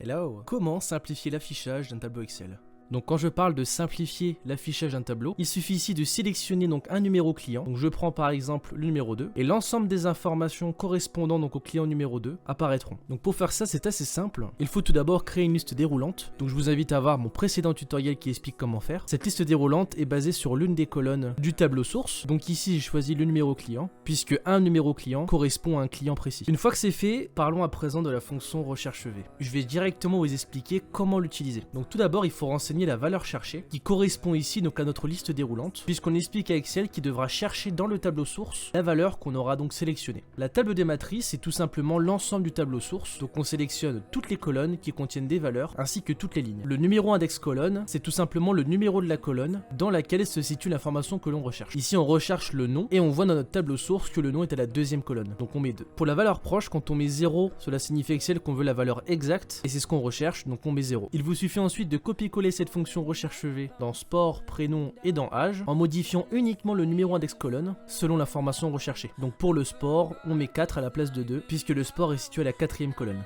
Hello! Comment simplifier l'affichage d'un tableau Excel? Donc quand je parle de simplifier l'affichage d'un tableau, il suffit ici de sélectionner donc un numéro client. Donc je prends par exemple le numéro 2 et l'ensemble des informations correspondant donc au client numéro 2 apparaîtront. Donc pour faire ça, c'est assez simple. Il faut tout d'abord créer une liste déroulante. Donc je vous invite à voir mon précédent tutoriel qui explique comment faire. Cette liste déroulante est basée sur l'une des colonnes du tableau source. Donc ici, j'ai choisi le numéro client puisque un numéro client correspond à un client précis. Une fois que c'est fait, parlons à présent de la fonction recherche V. Je vais directement vous expliquer comment l'utiliser. Donc tout d'abord, il faut renseigner la valeur cherchée qui correspond ici donc à notre liste déroulante puisqu'on explique à Excel qu'il devra chercher dans le tableau source la valeur qu'on aura donc sélectionnée. La table des matrices c'est tout simplement l'ensemble du tableau source, donc on sélectionne toutes les colonnes qui contiennent des valeurs ainsi que toutes les lignes. Le numéro index colonne c'est tout simplement le numéro de la colonne dans laquelle se situe l'information que l'on recherche. Ici on recherche le nom et on voit dans notre tableau source que le nom est à la deuxième colonne, donc on met 2. Pour la valeur proche, quand on met 0, cela signifie Excel qu'on veut la valeur exacte et c'est ce qu'on recherche, donc on met 0. Il vous suffit ensuite de copier-coller cette fonction recherche V dans sport, prénom et dans âge en modifiant uniquement le numéro index colonne selon l'information recherchée. Donc pour le sport, on met 4 à la place de 2 puisque le sport est situé à la 4e colonne.